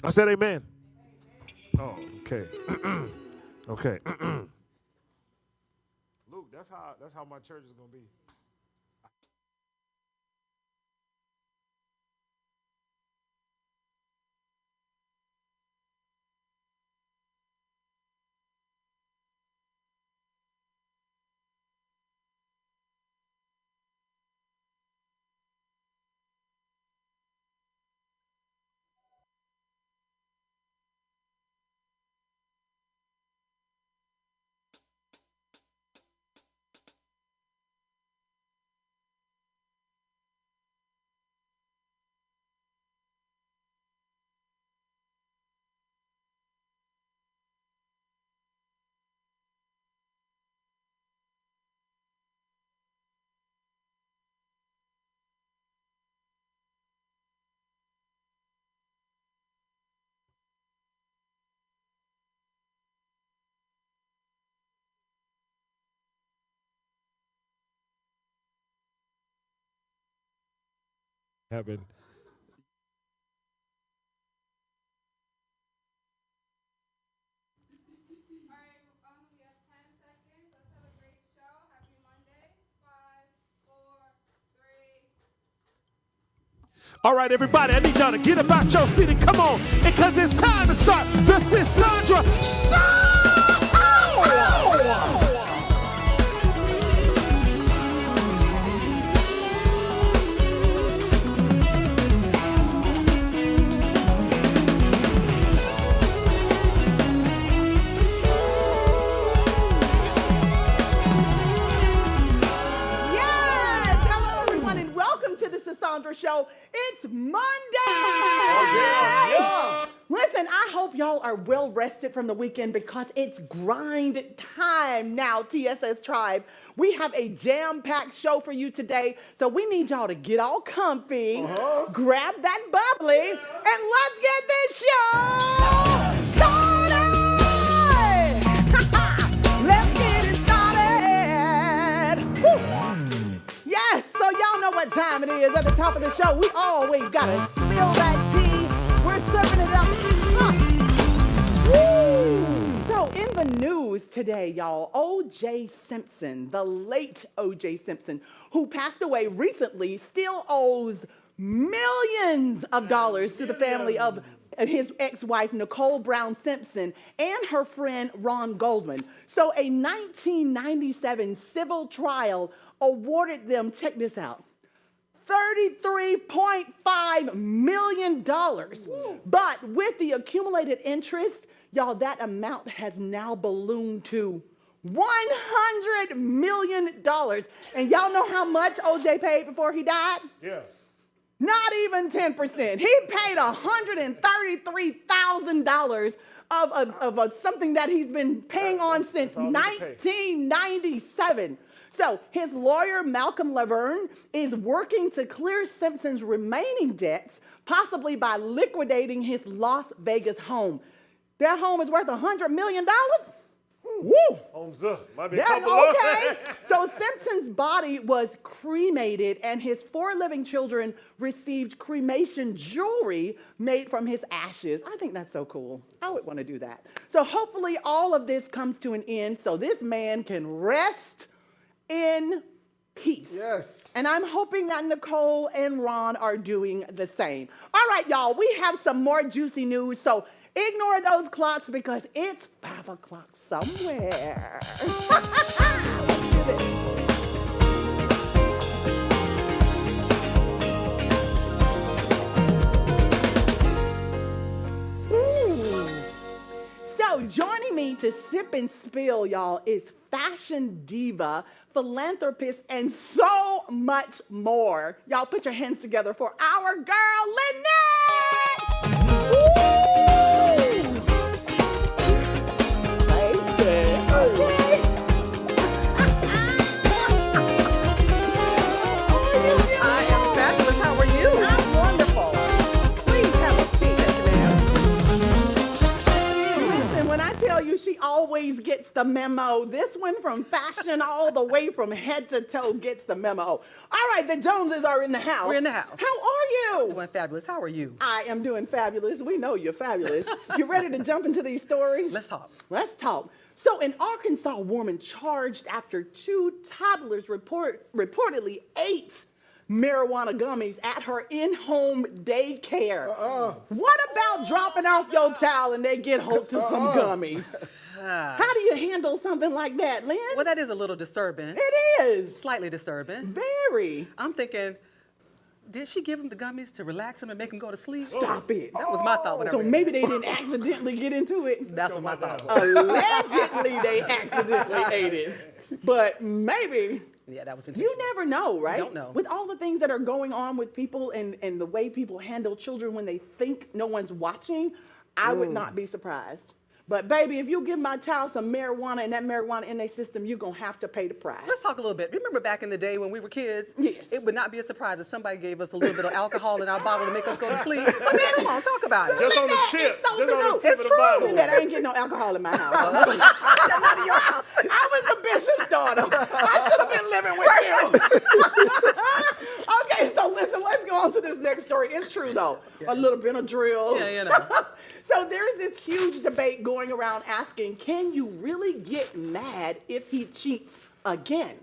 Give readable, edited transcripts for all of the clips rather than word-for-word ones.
I said amen. Oh, okay. Okay. Luke, that's how my church is gonna be. Happened. All right, everybody, I need y'all to get up out your seat and come on, because it's time to start the Sandra Show! Show. It's Monday. Oh, yeah. Listen, I hope y'all are well rested from the weekend because it's grind time now, TSS Tribe. We have a jam-packed show for you today, so we need y'all to get all comfy, grab that bubbly, and let's get this show started. Let's get it started. Woo. Yes, so y'all know what time it is. At the top of the show, we always gotta spill that tea. We're serving it up. Woo. So in the news today, y'all, O.J. Simpson, the late O.J. Simpson, who passed away recently, still owes millions of dollars to the family of his ex-wife, Nicole Brown Simpson, and her friend, Ron Goldman. So a 1997 civil trial awarded them, check this out, $33.5 million. But with the accumulated interest, y'all, that amount has now ballooned to $100 million. And y'all know how much OJ paid before he died? Yeah. Not even 10%. He paid $133,000 of something that he's been paying on since 1997. So his lawyer, Malcolm Laverne, is working to clear Simpson's remaining debts, possibly by liquidating his Las Vegas home. That home is worth $100 million? Woo! Home's up. Might be That's okay. So Simpson's body was cremated, and his 4 living children received cremation jewelry made from his ashes. I think that's so cool. I would want to do that. So hopefully all of this comes to an end so this man can rest in peace. Yes. And I'm hoping that Nicole and Ron are doing the same. All right, y'all, we have some more juicy news, so ignore those clocks because it's 5 o'clock somewhere. Let's do this. So joining me to sip and spill, y'all, is fashion diva, philanthropist, and so much more. Y'all put your hands together for our girl, Lynette! Woo! Thank you. Okay. I am fabulous. How are you? I'm wonderful. Please have a seat. Listen, when I tell you she always gets the memo. This one from fashion all the way from head to toe gets the memo. All right, the Joneses are in the house. We're in the house. How are you? Doing fabulous. How are you? I am doing fabulous. We know you're fabulous. You ready to jump into these stories? Let's talk. Let's talk. So, an Arkansas woman charged after 2 toddlers reportedly ate marijuana gummies at her in-home daycare. What about dropping off your child and they get hold to some gummies? How do you handle something like that, Lynn? Well, that is a little disturbing. It is. Slightly disturbing. Very. I'm thinking, did she give him the gummies to relax him and make him go to sleep? Stop it. That was my thought. When I So read maybe that. they didn't accidentally get into it. That's what my thought was. Allegedly, they accidentally ate it. But maybe. Yeah, that was intentional. You never know, right? Don't know. With all the things that are going on with people and the way people handle children when they think no one's watching, I would not be surprised. But baby, if you give my child some marijuana and that marijuana in their system, you're going to have to pay the price. Let's talk a little bit. Remember back in the day when we were kids? Yes. It would not be a surprise if somebody gave us a little bit of alcohol in our bottle to make us go to sleep. I mean, come on, talk about it. Just on the It's tip. so Just on the true. tip It's of the true. bottle. That I ain't getting no alcohol in my house. I was the bishop's daughter. I should have been living with you. Okay, so listen, let's go on to this next story. It's true, though. A little bit of drill. Yeah, you know. So there's this huge debate going around asking, can you really get mad if he cheats again?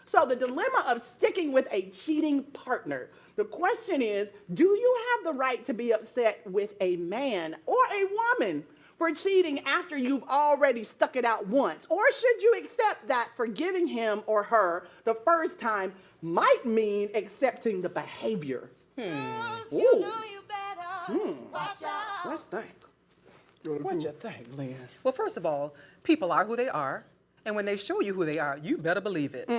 So the dilemma of sticking with a cheating partner. The question is, do you have the right to be upset with a man or a woman for cheating after you've already stuck it out once? Or should you accept that forgiving him or her the first time might mean accepting the behavior? Ooh. Let's think. What you think, Lynn? Well, first of all, people are who they are. And when they show you who they are, you better believe it.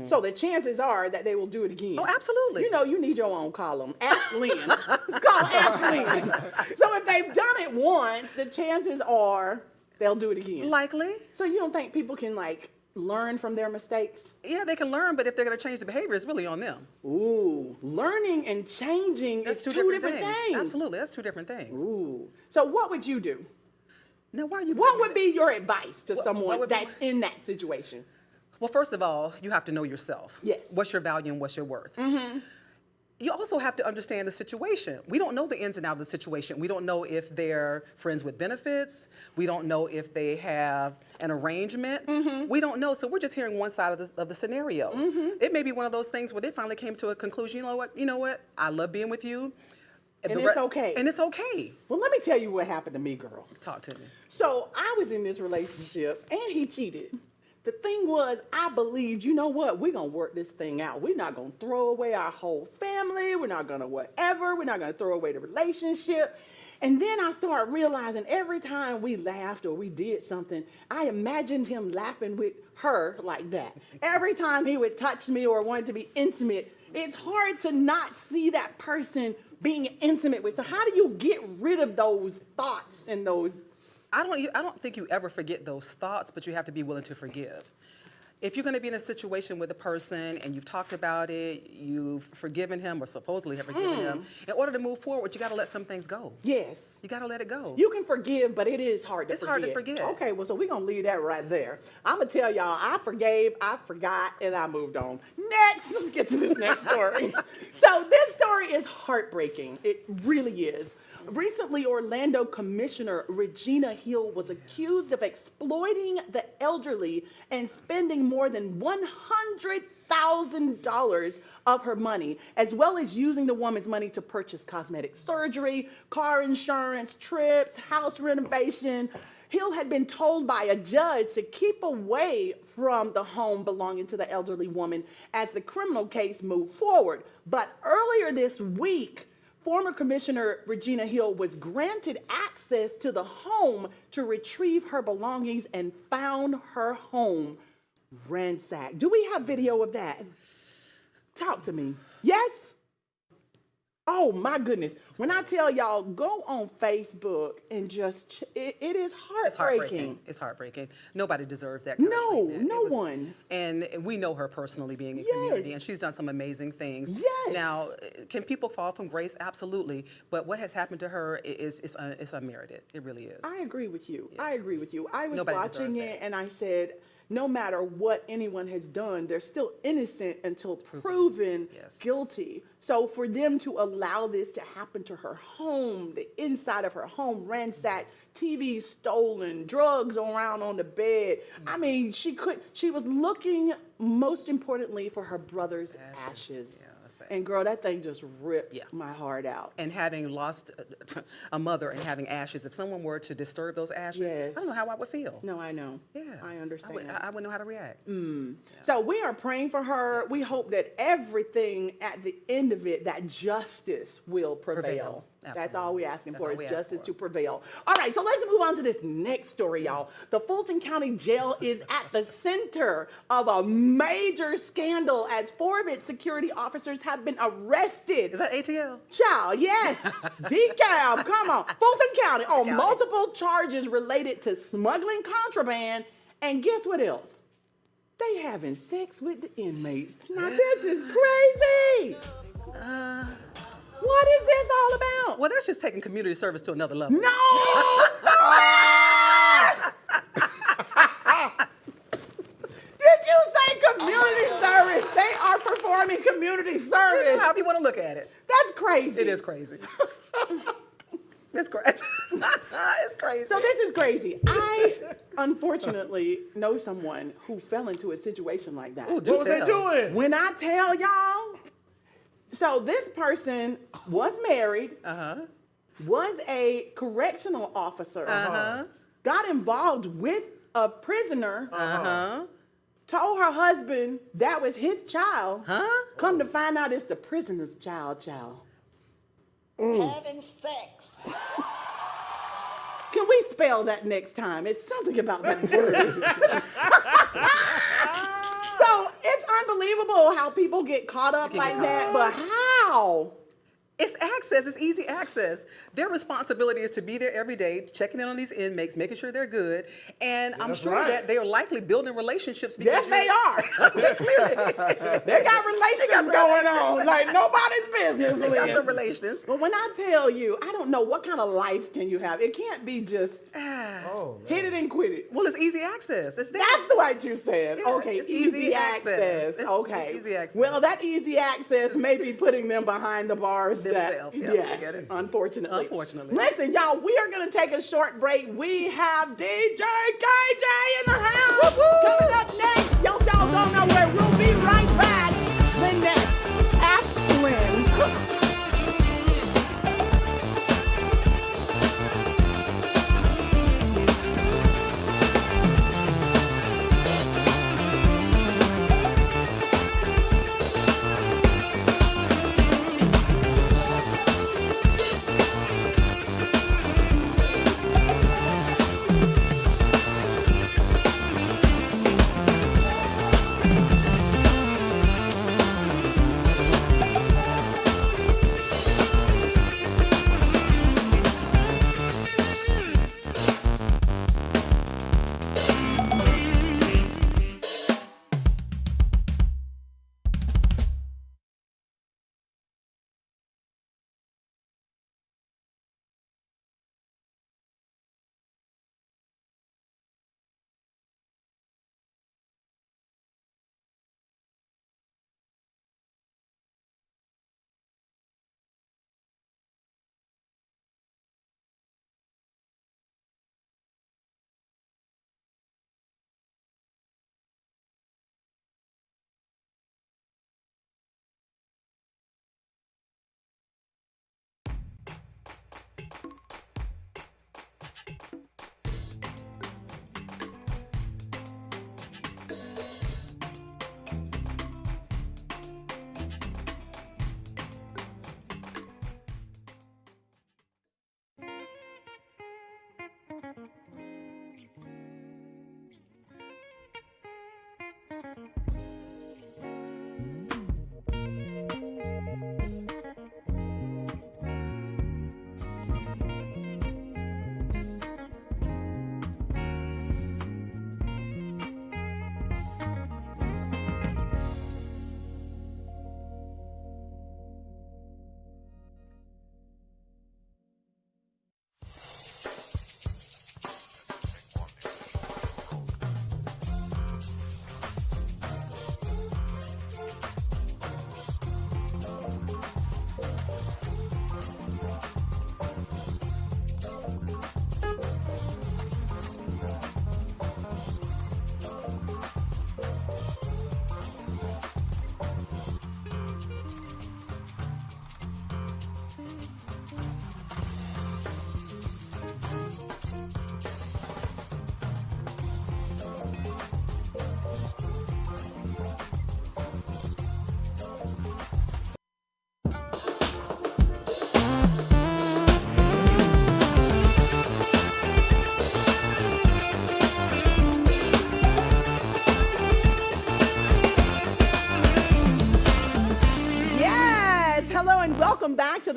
So the chances are that they will do it again. Oh, absolutely. You know, you need your own column. Ask Lynn. It's called Ask Lynn. So if they've done it once, the chances are they'll do it again. Likely. So you don't think people can, like, learn from their mistakes? Yeah, they can learn, but if they're going to change the behavior, it's really on them. Ooh, learning and changing That's is two different things. Absolutely, that's two different things. Ooh. So what would you do? Now, why are you? What would be your advice to what someone would be that's in that situation? Well, first of all, you have to know yourself. Yes. What's your value and what's your worth? Mm-hmm. You also have to understand the situation. We don't know the ins and outs of the situation. We don't know if they're friends with benefits. We don't know if they have an arrangement. Mm-hmm. We don't know. So we're just hearing one side of the scenario. Mm-hmm. It may be one of those things where they finally came to a conclusion. You know what? I love being with you. And it's okay. And it's okay. Well, let me tell you what happened to me, girl. Talk to me. So I was in this relationship and he cheated. The thing was, I believed, you know what, we're going to work this thing out. We're not going to throw away our whole family. We're not going to whatever. We're not going to throw away the relationship. And then I started realizing every time we laughed or we did something, I imagined him laughing with her like that. Every time he would touch me or wanted to be intimate, it's hard to not see that person being intimate with. So how do you get rid of those thoughts and those? I don't think you ever forget those thoughts, but you have to be willing to forgive. If you're going to be in a situation with a person and you've talked about it, you've forgiven him or supposedly have forgiven him, in order to move forward, you got to let some things go. Yes. You got to let it go. You can forgive, but it is hard to It's forget. hard to forget. Okay, well, so we're going to leave that right there. I'm going to tell y'all, I forgave, I forgot, and I moved on. Next, let's get to this next story. So this story is heartbreaking. It really is. Recently, Orlando Commissioner Regina Hill was accused of exploiting the elderly and spending more than $100,000 of her money, as well as using the woman's money to purchase cosmetic surgery, car insurance, trips, house renovation. Hill had been told by a judge to keep away from the home belonging to the elderly woman as the criminal case moved forward. But earlier this week, former Commissioner Regina Hill was granted access to the home to retrieve her belongings and found her home ransacked. Do we have video of that? Talk to me. Yes? Oh my goodness. When I tell y'all, go on Facebook and just, it is It's heartbreaking. heartbreaking. It's heartbreaking. Nobody deserved that kind of No, treatment. no one. And we know her personally being in Yes. community, and she's done some amazing things. Yes. Now, can people fall from grace? Absolutely. But what has happened to her is unmerited. It really is. I agree with you. I agree with you. I was Nobody watching deserves it that. and I said, no matter what anyone has done, they're still innocent until proven Yes. guilty. So for them to allow this to happen to her home, the inside of her home ransacked, TV stolen, drugs around on the bed. I mean, she was looking most importantly for her brother's ashes. Yeah, that's sad. And girl, that thing just ripped Yeah. my heart out. And having lost a mother and having ashes, if someone were to disturb those ashes, Yes. I don't know how I would feel. No, I know. Yeah. I understand. I wouldn't know how to react. So we are praying for her. We hope that everything at the end of it, that justice will prevail. That's all we're asking That's for all is we ask justice for. to prevail. All right, so let's move on to this next story, y'all. The Fulton County Jail is at the center of a major scandal as 4 of its security officers have been arrested. Is that ATL? Child, yes. DeKalb, come on. Fulton County on County. multiple charges related to smuggling contraband. And guess what else? They having sex with the inmates. Now this is crazy. What is this all about? Well, that's just taking community service to another level. No! Stop! Did you say community service? They are performing community service. However you want to look at it. That's crazy. It is crazy. It's crazy. It's crazy. So this is crazy. I unfortunately know someone who fell into a situation like that. Ooh, do What was they tell. doing? When I tell y'all, so this person was married, was a correctional officer, got involved with a prisoner, told her husband that was his child. Come to find out it's the prisoner's child. Having sex. Can we spell that next time? It's something about that word. So it's unbelievable how people get caught up like that, but how? It's access. It's easy access. Their responsibility is to be there every day, checking in on these inmates, making sure they're good. And I'm that's sure right. that they are likely building relationships. Because Yes, they are. They got relations going on like nobody's business. They got Lynn. some relations. But when I tell you, I don't know what kind of life can you have. It can't be just Oh, hit it and quit it. Well, it's easy access. It's there. That's the way you said. Yeah, Okay, it's easy easy access. access. It's Okay. easy access. Well, that easy access may be putting them behind the bars. Themselves, yeah, I get it. Unfortunately. Unfortunately. Listen, y'all, we are going to take a short break. We have DJ KJ in the house. Coming up next. Y'all don't know where. We'll be right back. The next Ask Lynn.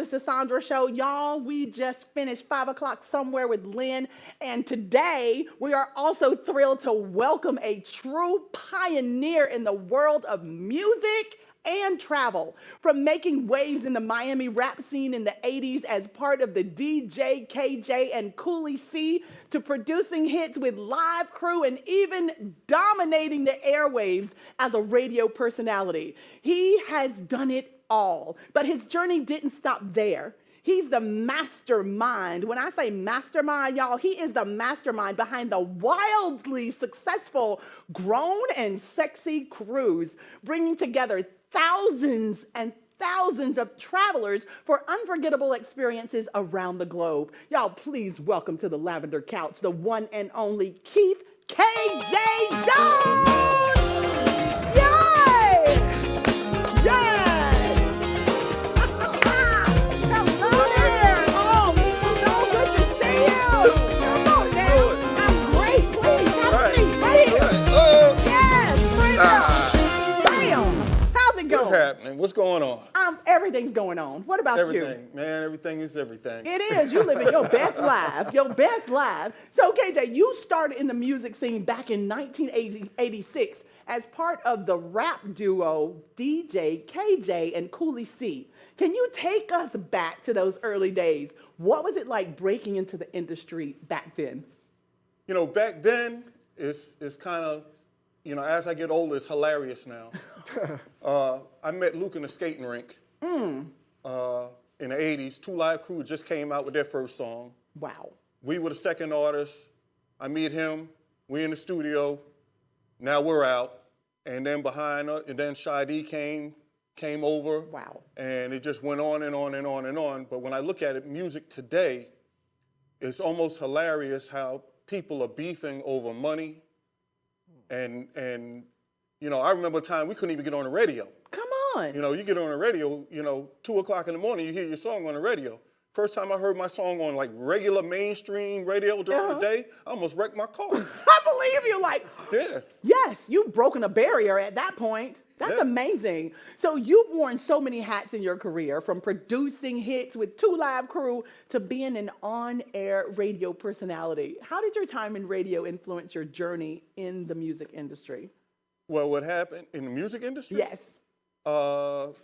the Sandra Show. Y'all, we just finished 5 o'clock somewhere with Lynn. And today we are also thrilled to welcome a true pioneer in the world of music and travel. From making waves in the Miami rap scene in the 80s as part of the DJ, KJ, and Cooley C, to producing hits with live crew and even dominating the airwaves as a radio personality. He has done it all, but his journey didn't stop there. He's the mastermind. When I say mastermind, y'all, he is the mastermind behind the wildly successful Grown and Sexy Cruise, bringing together thousands and thousands of travelers for unforgettable experiences around the globe. Y'all, please welcome to the Lavender Couch, the one and only Keith KJ Jones! Yay! Yay! What's happening? What's going on? Everything's going on. What about you? Everything, man. Everything is everything. It is. You living your best life. Your best life. So, KJ, you started in the music scene back in 1986 as part of the rap duo DJ, KJ, and Cooley C. Can you take us back to those early days? What was it like breaking into the industry back then? You know, back then, it's kind of, you know, as I get older, it's hilarious now. I met Luke in the skating rink in the 80s. Two Live Crew just came out with their first song. Wow. We were the second artist. I meet him. We in the studio. Now we're out. And then behind us, and then Shadi came over. Wow. And it just went on and on and on and on. But when I look at it, music today, it's almost hilarious how people are beefing over money. And you know, I remember a time we couldn't even get on the radio. Come on. You know, you get on the radio, you know, 2 o'clock in the morning, you hear your song on the radio. First time I heard my song on like regular mainstream radio during the day, I almost wrecked my car. I believe you. Like, Yeah. yes, you've broken a barrier at that point. That's amazing. So you've worn so many hats in your career, from producing hits with Two Live Crew to being an on-air radio personality. How did your time in radio influence your journey in the music industry? Well, what happened in the music industry? Yes. Well,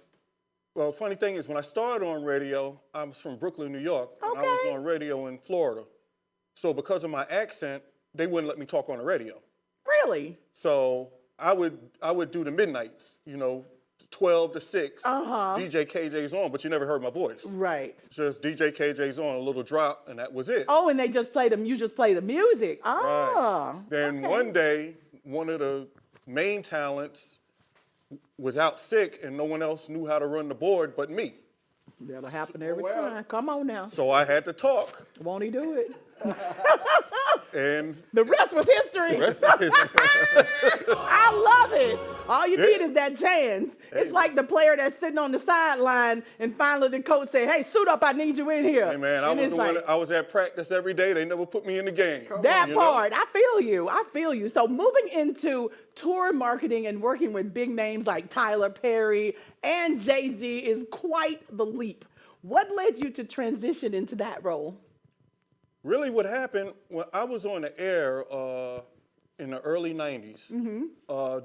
funny thing is, when I started on radio, I was from Brooklyn, New York, and I was on radio in Florida. So because of my accent, they wouldn't let me talk on the radio. Really? So I would do the midnights, you know, 12 to 6, DJ KJ's on, but you never heard my voice. Right. Just DJ KJ's on, a little drop, and that was it. Oh, and they just play you just play the music. Ah. Right. Then one day, one of the main talents was out sick, and no one else knew how to run the board but me. That'll happen every time. Come on now. So I had to talk. Won't he do it? And the rest was history. I love it. All you need is that chance. It's like the player that's sitting on the sideline, and finally the coach say, "Hey, suit up, I need you in here." Hey man, I was at practice every day. They never put me in the game. That part, I feel you. I feel you. So moving into tour marketing and working with big names like Tyler Perry and Jay-Z is quite the leap. What led you to transition into that role? Really, what happened when I was on the air in the early 90s,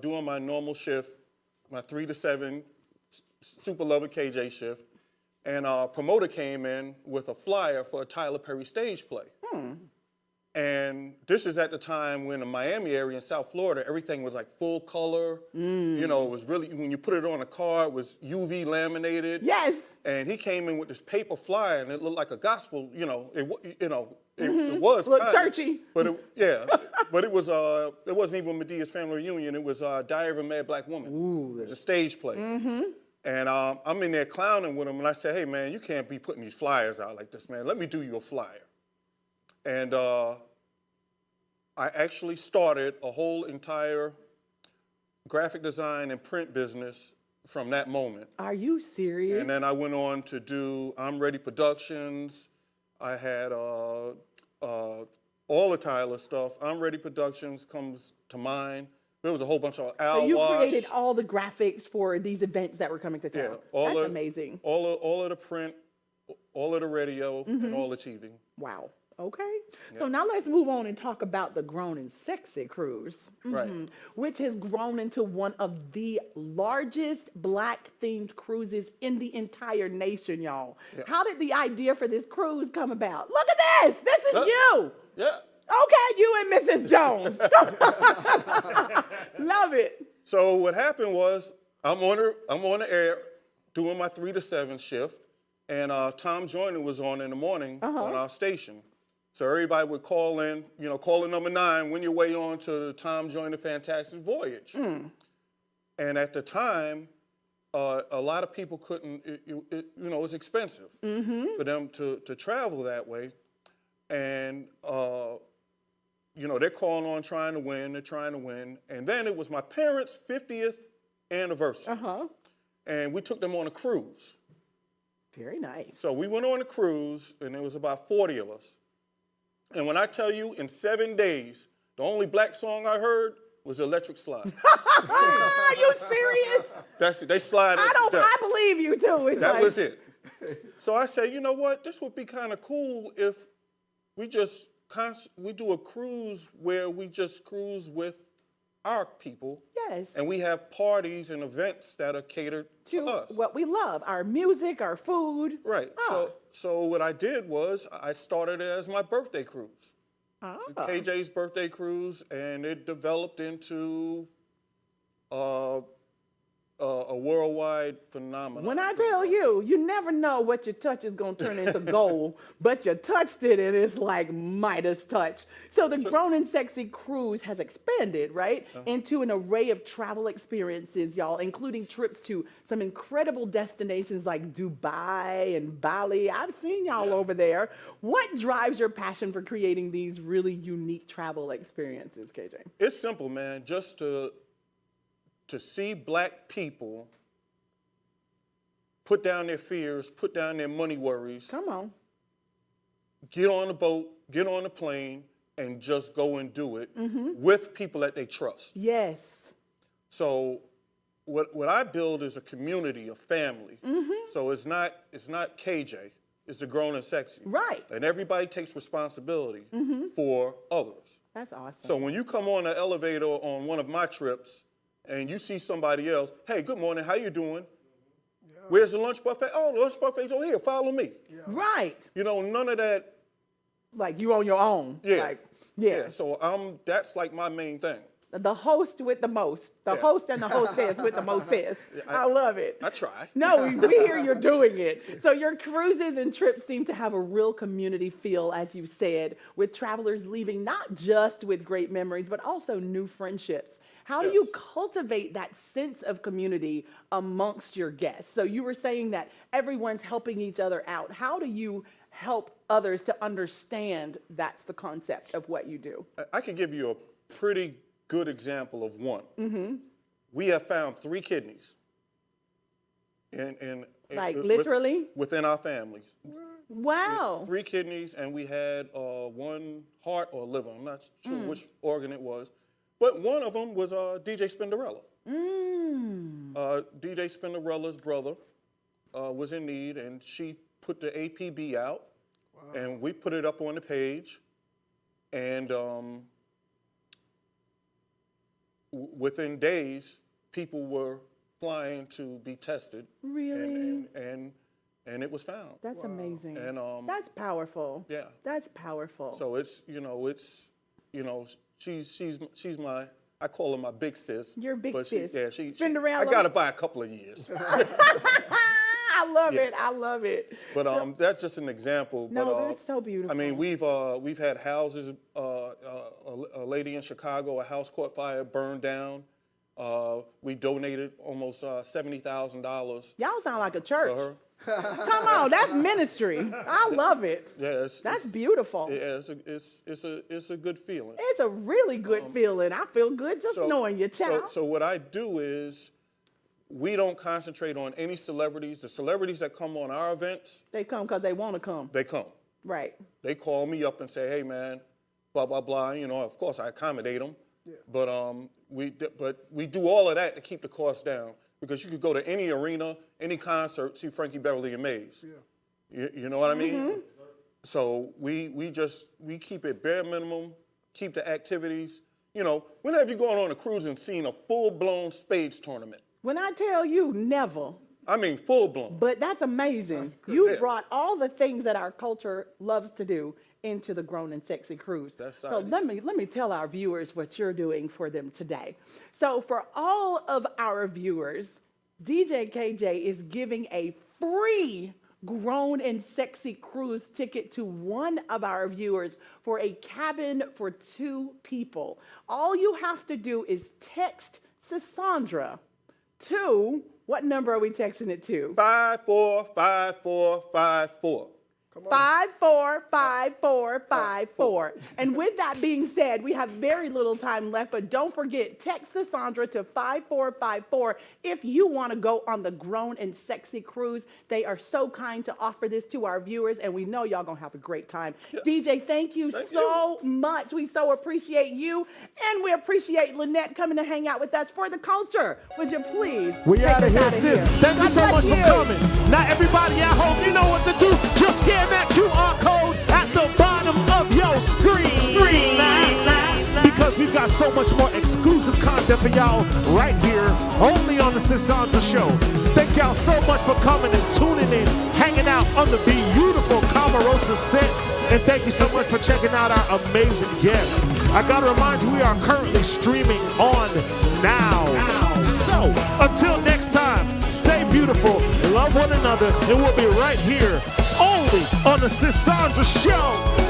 doing my normal shift, my 3 to 7 Super Lover KJ shift, and a promoter came in with a flyer for a Tyler Perry stage play. And this is at the time when the Miami area in South Florida, everything was like full color. You know, it was really, when you put it on a car, it was UV laminated. Yes. And he came in with this paper flyer, and it looked like a gospel, it was Look kinda, churchy. But but it wasn't even Medea's Family Reunion. It was Diary of a Mad Black Woman. Ooh. It was a stage play. And I'm in there clowning with him, and I said, "Hey man, you can't be putting these flyers out like this, man. Let me do you a flyer." And I actually started a whole entire graphic design and print business from that moment. Are you serious? And then I went on to do I'm Ready Productions. I had all the Tyler stuff. I'm Ready Productions comes to mind. There was a whole bunch of Al So you Wash. created all the graphics for these events that were coming to town. Yeah, That's amazing. All of the print all of the radio and all the TV. Wow. Okay. So now let's move on and talk about the Grown and Sexy cruise, Right. which has grown into one of the largest Black-themed cruises in the entire nation, y'all. Yeah. How did the idea for this cruise come about? Look at this. This is you. Yeah. Okay, you and Mrs. Jones. Love it. So what happened was I'm on the air doing my 3 to 7 shift, and Tom Joyner was on in the morning on our station. So everybody would call in, caller number 9, when your way on to the Tom Joyner Fantastic Voyage. And at the time, a lot of people couldn't, it was expensive for them to travel that way. And, they're calling on trying to win. And then it was my parents' 50th anniversary. And we took them on a cruise. Very nice. So we went on a cruise, and there was about 40 of us. And when I tell you, in 7 days, the only Black song I heard was Electric Slide. Are you serious? That's it. They slide us to death. I believe you too. It's That like, was it. So I said, you know what? This would be kind of cool if we just we do a cruise where we just cruise with our people. Yes. And we have parties and events that are catered to us. What we love, our music, our food. Right. So what I did was I started it as my birthday cruise. KJ's birthday cruise, and it developed into a worldwide phenomenon. When I tell you, you never know what you touch is going to turn into gold, but you touched it and it's like Midas touch. So the Grown and Sexy cruise has expanded, right, into an array of travel experiences, y'all, including trips to some incredible destinations like Dubai and Bali. I've seen y'all over there. What drives your passion for creating these really unique travel experiences, KJ? It's simple, man. Just to see Black people put down their fears, put down their money worries. Come on. Get on the boat, get on the plane, and just go and do it with people that they trust. Yes. So what I build is a community, a family. So it's not KJ, it's the Grown and Sexy. Right. And everybody takes responsibility for others. That's awesome. So when you come on the elevator on one of my trips and you see somebody else, hey, good morning, how you doing? Yeah. Where's the lunch buffet? Oh, the lunch buffet's over here, follow me. Yeah. Right. None of that. Like you on your own. Yeah. Like, yeah. So that's like my main thing. The host with the most. The host and the hostess with the mostess. I love it. I try. No, we hear you're doing it. So your cruises and trips seem to have a real community feel, as you said, with travelers leaving not just with great memories, but also new friendships. How do you cultivate that sense of community amongst your guests? So you were saying that everyone's helping each other out. How do you help others to understand that's the concept of what you do? I can give you a pretty good example of one. We have found 3 kidneys. Like literally? Within our families. Wow. 3 kidneys, and we had 1 heart or liver. I'm not sure which organ it was. But one of them was DJ Spinderella. DJ Spinderella's brother was in need, and she put the APB out, and we put it up on the page. And within days, people were flying to be tested. Really? And it was found. That's amazing. And that's powerful. Yeah. That's powerful. So she's my, I call her my big sis. Your big but sis. I got her by a couple of years. I love it. I love it. But that's just an example. No, that's so beautiful. I mean, we've had houses. A lady in Chicago, a house caught fire, burned down. We donated almost $70,000. Y'all sound like a church. For her. Come on, that's ministry. I love it. Yeah, that's beautiful. Yeah, it's a good feeling. It's a really good feeling. I feel good just knowing your child. So what I do is, we don't concentrate on any celebrities. The celebrities that come on our events, they come because they want to come. They come. Right. They call me up and say, "Hey, man, blah blah blah." Of course I accommodate them. Yeah. But we do all of that to keep the cost down. Because you could go to any arena, any concert, see Frankie Beverly and Maze. Yeah. You know what I mean? So we keep it bare minimum, keep the activities. You know, when have you gone on a cruise and seen a full-blown spades tournament? When I tell you, never. I mean, full-blown. But that's amazing. That's good. You Yeah. brought all the things that our culture loves to do into the Grown and Sexy Cruise. That's so right. let me tell our viewers what you're doing for them today. So for all of our viewers, DJ KJ is giving a free Grown and Sexy Cruise ticket to one of our viewers for a cabin for 2 people. All you have to do is text Cassandra to, what number are we texting it to? 545454. Come on. 545454. And with that being said, we have very little time left, but don't forget, text Cassandra to 5454 if you want to go on the Grown and Sexy Cruise. They are so kind to offer this to our viewers, and we know y'all gonna have a great time. Yeah. DJ, thank you so much. We so appreciate you, and we appreciate Lynette coming to hang out with us for the culture. Would you please We take out of us here, outta sis. here? Thank you God so much bless for you. coming. Now, everybody at home, you know what to do. Just scan that QR code at the bottom of your screen. Because we've got so much more exclusive content for y'all right here, only on the Cassandra Show. Thank y'all so much for coming and tuning in, hanging out on the beautiful Camarosa set. And thank you so much for checking out our amazing guests. I gotta remind you, we are currently streaming on Now. So, until next time, stay beautiful, love one another, and we'll be right here only on the Cassandra Show.